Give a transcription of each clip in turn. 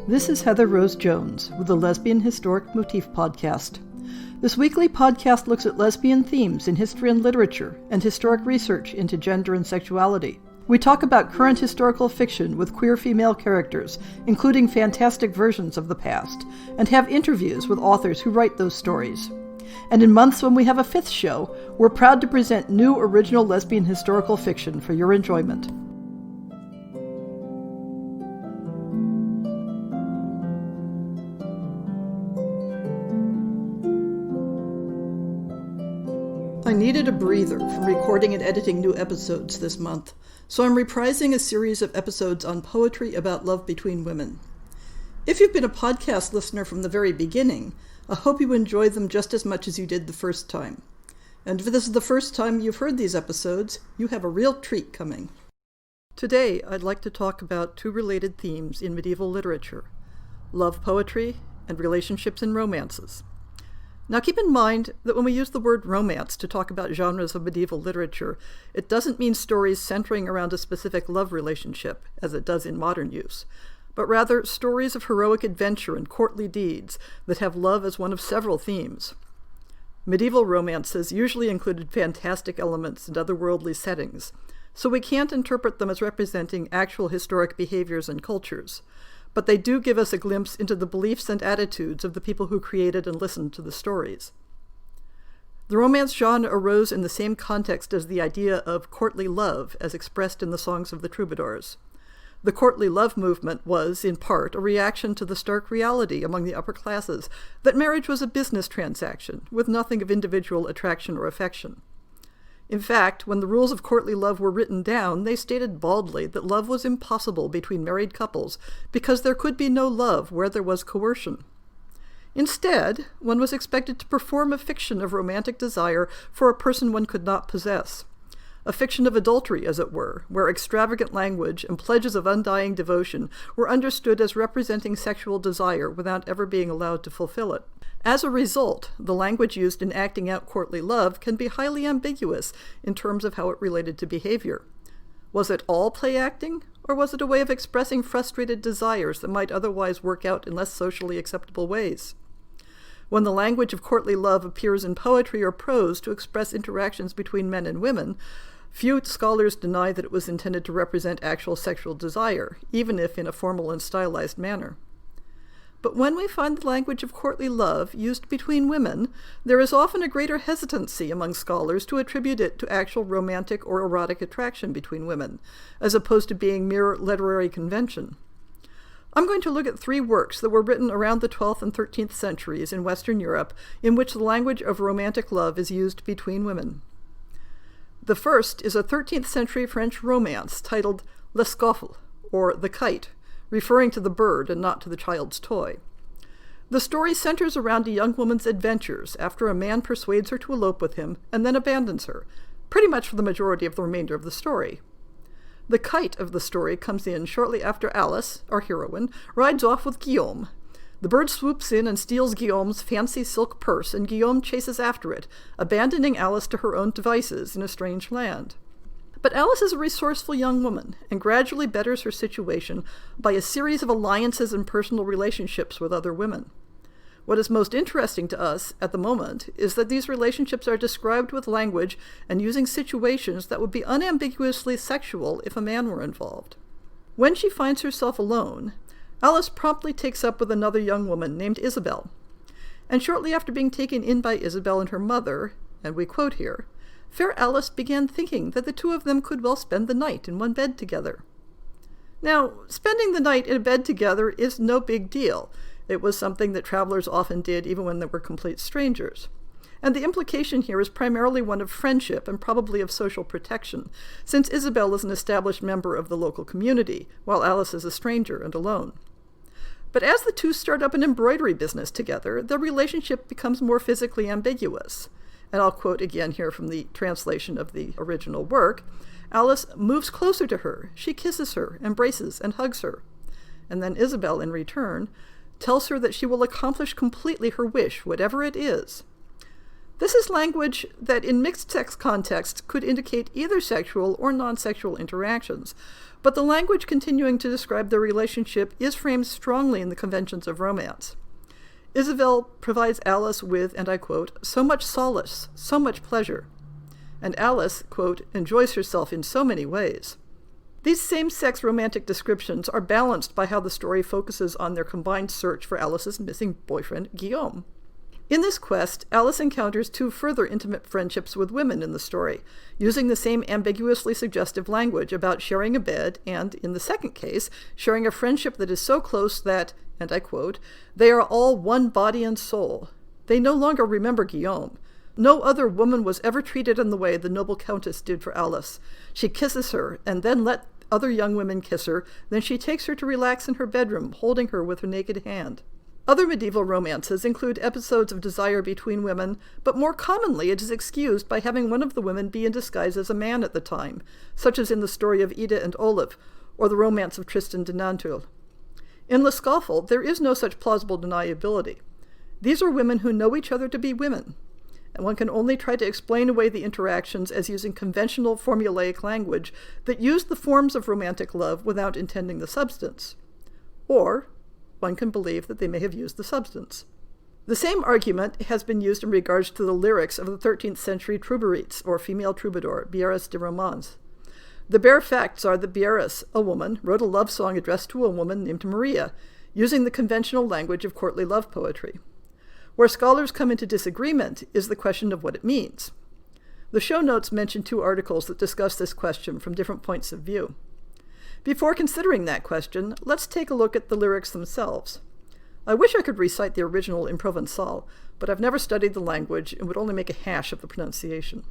This is Heather Rose Jones with the Lesbian Historic Motif Podcast. This weekly podcast looks at lesbian themes in history and literature and historic research into gender and sexuality. We talk about current historical fiction with queer female characters, including fantastic versions of the past, and have interviews with authors who write those stories. And in months when we have a fifth show, we're proud to present new original lesbian historical fiction for your enjoyment. I needed a breather from recording and editing new episodes this month, so I'm reprising a series of episodes on poetry about love between women. If you've been a podcast listener from the very beginning, I hope you enjoyed them just as much as you did the first time. And if this is the first time you've heard these episodes, you have a real treat coming. Today, I'd like to talk about two related themes in medieval literature: love poetry and relationships and romances. Now keep in mind that when we use the word romance to talk about genres of medieval literature, it doesn't mean stories centering around a specific love relationship, as it does in modern use, but rather stories of heroic adventure and courtly deeds that have love as one of several themes. Medieval romances usually included fantastic elements and otherworldly settings, so we can't interpret them as representing actual historic behaviors and cultures, but they do give us a glimpse into the beliefs and attitudes of the people who created and listened to the stories. The romance genre arose in the same context as the idea of courtly love as expressed in the songs of the troubadours. The courtly love movement was, in part, a reaction to the stark reality among the upper classes that marriage was a business transaction with nothing of individual attraction or affection. In fact, when the rules of courtly love were written down, they stated baldly that love was impossible between married couples because there could be no love where there was coercion. Instead, one was expected to perform a fiction of romantic desire for a person one could not possess. A fiction of adultery, as it were, where extravagant language and pledges of undying devotion were understood as representing sexual desire without ever being allowed to fulfill it. As a result, the language used in acting out courtly love can be highly ambiguous in terms of how it related to behavior. Was it all play acting, or was it a way of expressing frustrated desires that might otherwise work out in less socially acceptable ways? When the language of courtly love appears in poetry or prose to express interactions between men and women, few scholars deny that it was intended to represent actual sexual desire, even if in a formal and stylized manner. But when we find the language of courtly love used between women, there is often a greater hesitancy among scholars to attribute it to actual romantic or erotic attraction between women, as opposed to being mere literary convention. I'm going to look at three works that were written around the 12th and 13th centuries in Western Europe in which the language of romantic love is used between women. The first is a 13th century French romance titled Le Scoffle, or The Kite, referring to the bird and not to the child's toy. The story centers around a young woman's adventures after a man persuades her to elope with him and then abandons her, pretty much for the majority of the remainder of the story. The kite of the story comes in shortly after Alice, our heroine, rides off with Guillaume. The bird swoops in and steals Guillaume's fancy silk purse, and Guillaume chases after it, abandoning Alice to her own devices in a strange land. But Alice is a resourceful young woman and gradually betters her situation by a series of alliances and personal relationships with other women. What is most interesting to us at the moment is that these relationships are described with language and using situations that would be unambiguously sexual if a man were involved. When she finds herself alone, Alice promptly takes up with another young woman named Isabel. And shortly after being taken in by Isabel and her mother, and we quote here, fair Alice began thinking that the two of them could well spend the night in one bed together. Now, spending the night in a bed together is no big deal. It was something that travelers often did even when they were complete strangers. And the implication here is primarily one of friendship and probably of social protection, since Isabel is an established member of the local community, while Alice is a stranger and alone. But as the two start up an embroidery business together, their relationship becomes more physically ambiguous. And I'll quote again here from the translation of the original work. Alice moves closer to her. She kisses her, embraces, and hugs her. And then Isabel, in return, tells her that she will accomplish completely her wish, whatever it is. This is language that in mixed-sex contexts could indicate either sexual or non-sexual interactions, but the language continuing to describe their relationship is framed strongly in the conventions of romance. Isabel provides Alice with, and I quote, "so much solace, so much pleasure," and Alice, quote, "enjoys herself in so many ways." These same-sex romantic descriptions are balanced by how the story focuses on their combined search for Alice's missing boyfriend, Guillaume. In this quest, Alice encounters two further intimate friendships with women in the story, using the same ambiguously suggestive language about sharing a bed and, in the second case, sharing a friendship that is so close that, and I quote, "they are all one body and soul. They no longer remember Guillaume. No other woman was ever treated in the way the noble countess did for Alice. She kisses her, and then let other young women kiss her. Then she takes her to relax in her bedroom, holding her with her naked hand." Other medieval romances include episodes of desire between women, but more commonly it is excused by having one of the women be in disguise as a man at the time, such as in the story of Ida and Olaf, or the romance of Tristan de Nantul. In Le Scoffle, there is no such plausible deniability. These are women who know each other to be women, and one can only try to explain away the interactions as using conventional formulaic language that use the forms of romantic love without intending the substance. Or one can believe that they may have used the substance. The same argument has been used in regards to the lyrics of the 13th century troubadourites, or female troubadour, Bières de Romance. The bare facts are that Bières, a woman, wrote a love song addressed to a woman named Maria, using the conventional language of courtly love poetry. Where scholars come into disagreement is the question of what it means. The show notes mention 2 articles that discuss this question from different points of view. Before considering that question, let's take a look at the lyrics themselves. I wish I could recite the original in Provençal, but I've never studied the language and would only make a hash of the pronunciation.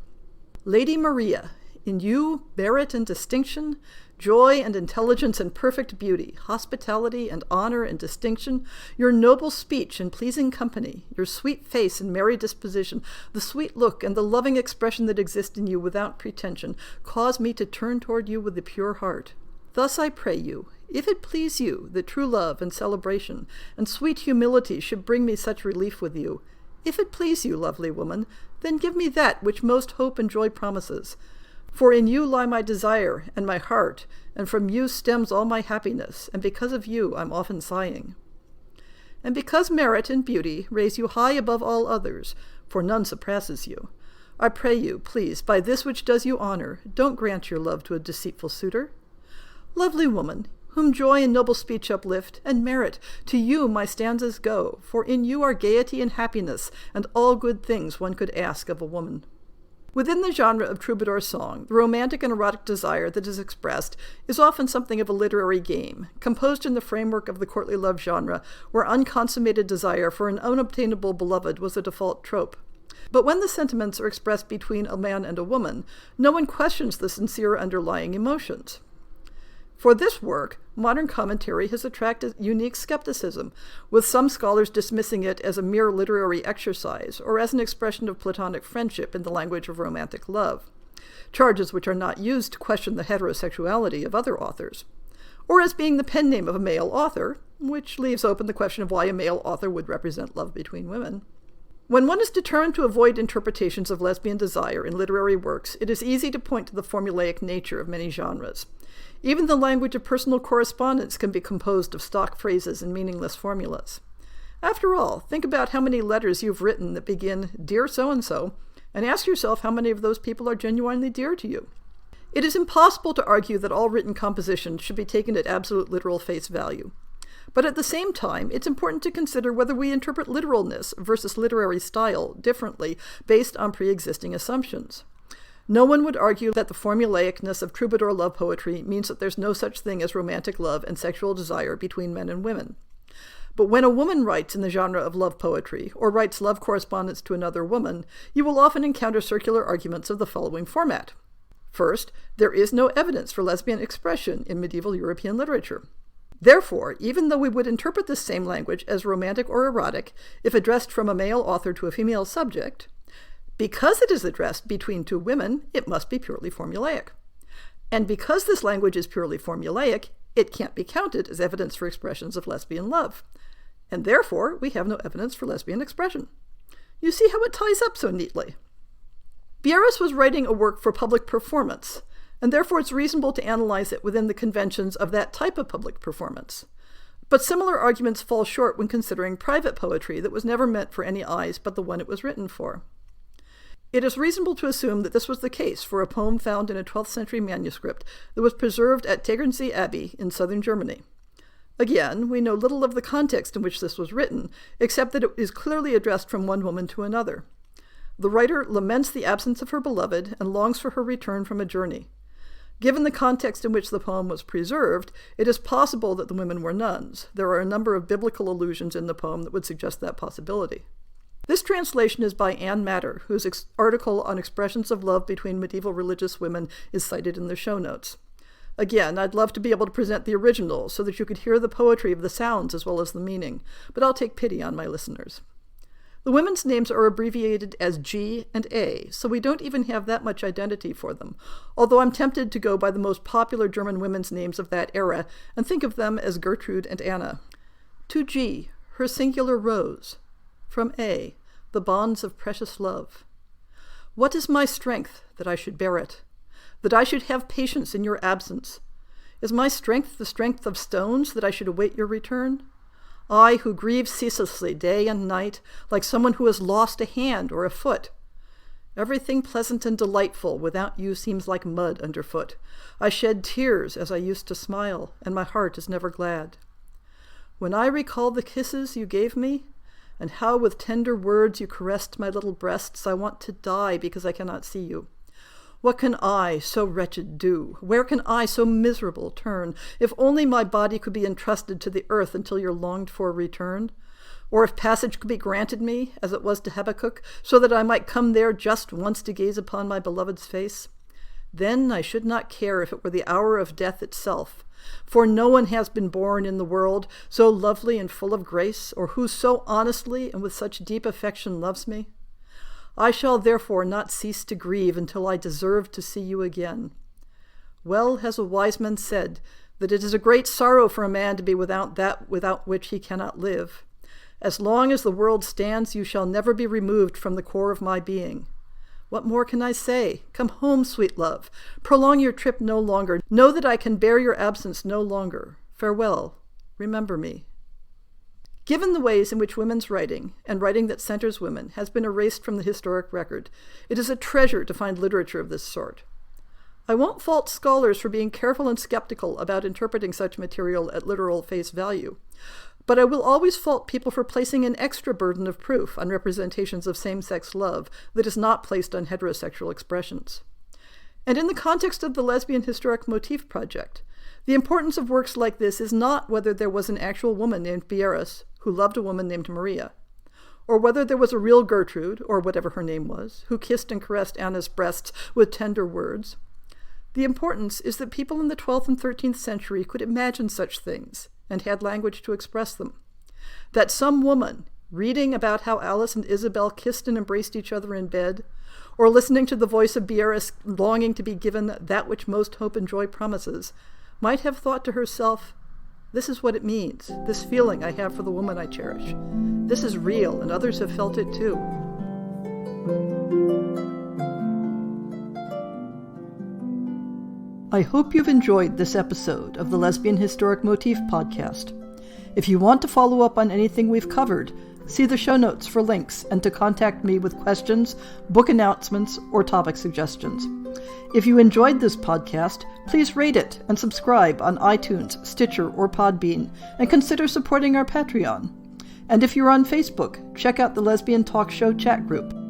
Lady Maria, in you merit and distinction, joy and intelligence and perfect beauty, hospitality and honor and distinction, your noble speech and pleasing company, your sweet face and merry disposition, the sweet look and the loving expression that exist in you without pretension, cause me to turn toward you with a pure heart. Thus I pray you, if it please you, that true love and celebration and sweet humility should bring me such relief with you. If it please you, lovely woman, then give me that which most hope and joy promises. For in you lie my desire and my heart, and from you stems all my happiness, and because of you I'm often sighing. And because merit and beauty raise you high above all others, for none surpasses you, I pray you, please, by this which does you honor, don't grant your love to a deceitful suitor. Lovely woman, whom joy and noble speech uplift, and merit, to you my stanzas go, for in you are gaiety and happiness, and all good things one could ask of a woman. Within the genre of troubadour song, the romantic and erotic desire that is expressed is often something of a literary game, composed in the framework of the courtly love genre, where unconsummated desire for an unobtainable beloved was a default trope. But when the sentiments are expressed between a man and a woman, no one questions the sincere underlying emotions. For this work, modern commentary has attracted unique skepticism, with some scholars dismissing it as a mere literary exercise or as an expression of platonic friendship in the language of romantic love, charges which are not used to question the heterosexuality of other authors, or as being the pen name of a male author, which leaves open the question of why a male author would represent love between women. When one is determined to avoid interpretations of lesbian desire in literary works, it is easy to point to the formulaic nature of many genres. Even the language of personal correspondence can be composed of stock phrases and meaningless formulas. After all, think about how many letters you've written that begin, "Dear so-and-so," and ask yourself how many of those people are genuinely dear to you. It is impossible to argue that all written compositions should be taken at absolute literal face value. But at the same time, it's important to consider whether we interpret literalness versus literary style differently based on pre-existing assumptions. No one would argue that the formulaicness of troubadour love poetry means that there's no such thing as romantic love and sexual desire between men and women. But when a woman writes in the genre of love poetry, or writes love correspondence to another woman, you will often encounter circular arguments of the following format. First, there is no evidence for lesbian expression in medieval European literature. Therefore, even though we would interpret this same language as romantic or erotic if addressed from a male author to a female subject, because it is addressed between two women, it must be purely formulaic. And because this language is purely formulaic, it can't be counted as evidence for expressions of lesbian love. And therefore, we have no evidence for lesbian expression. You see how it ties up so neatly. Bierus was writing a work for public performance, and therefore it's reasonable to analyze it within the conventions of that type of public performance. But similar arguments fall short when considering private poetry that was never meant for any eyes but the one it was written for. It is reasonable to assume that this was the case for a poem found in a 12th century manuscript that was preserved at Tegernsee Abbey in southern Germany. Again, we know little of the context in which this was written, except that it is clearly addressed from one woman to another. The writer laments the absence of her beloved and longs for her return from a journey. Given the context in which the poem was preserved, it is possible that the women were nuns. There are a number of biblical allusions in the poem that would suggest that possibility. This translation is by Anne Matter, whose article on expressions of love between medieval religious women is cited in the show notes. Again, I'd love to be able to present the original so that you could hear the poetry of the sounds as well as the meaning, but I'll take pity on my listeners. The women's names are abbreviated as G and A, so we don't even have that much identity for them, although I'm tempted to go by the most popular German women's names of that era and think of them as Gertrude and Anna. To G, her singular rose. From A, the bonds of precious love. What is my strength that I should bear it? That I should have patience in your absence? Is my strength the strength of stones that I should await your return? I who grieve ceaselessly day and night, like someone who has lost a hand or a foot. Everything pleasant and delightful without you seems like mud underfoot. I shed tears as I used to smile, and my heart is never glad. When I recall the kisses you gave me, and how with tender words you caressed my little breasts, I want to die because I cannot see you. What can I, so wretched, do? Where can I, so miserable, turn? If only my body could be entrusted to the earth until your longed-for return, or if passage could be granted me, as it was to Habakkuk, so that I might come there just once to gaze upon my beloved's face, then I should not care if it were the hour of death itself, for no one has been born in the world so lovely and full of grace, or who so honestly and with such deep affection loves me. I shall therefore not cease to grieve until I deserve to see you again. Well has a wise man said that it is a great sorrow for a man to be without that without which he cannot live. As long as the world stands, you shall never be removed from the core of my being. What more can I say? Come home, sweet love. Prolong your trip no longer. Know that I can bear your absence no longer. Farewell. Remember me. Given the ways in which women's writing, and writing that centers women, has been erased from the historic record, it is a treasure to find literature of this sort. I won't fault scholars for being careful and skeptical about interpreting such material at literal face value, but I will always fault people for placing an extra burden of proof on representations of same-sex love that is not placed on heterosexual expressions. And in the context of the Lesbian Historic Motif Project, the importance of works like this is not whether there was an actual woman named Bierus who loved a woman named Maria, or whether there was a real Gertrude, or whatever her name was, who kissed and caressed Anna's breasts with tender words. The importance is that people in the 12th and 13th century could imagine such things and had language to express them. That some woman, reading about how Alice and Isabel kissed and embraced each other in bed, or listening to the voice of Bierus longing to be given that which most hope and joy promises, might have thought to herself, this is what it means, this feeling I have for the woman I cherish. This is real, and others have felt it too. I hope you've enjoyed this episode of the Lesbian Historic Motif Podcast. If you want to follow up on anything we've covered, see the show notes for links and to contact me with questions, book announcements, or topic suggestions. If you enjoyed this podcast, please rate it and subscribe on iTunes, Stitcher, or Podbean, and consider supporting our Patreon. And if you're on Facebook, check out the Lesbian Talk Show chat group.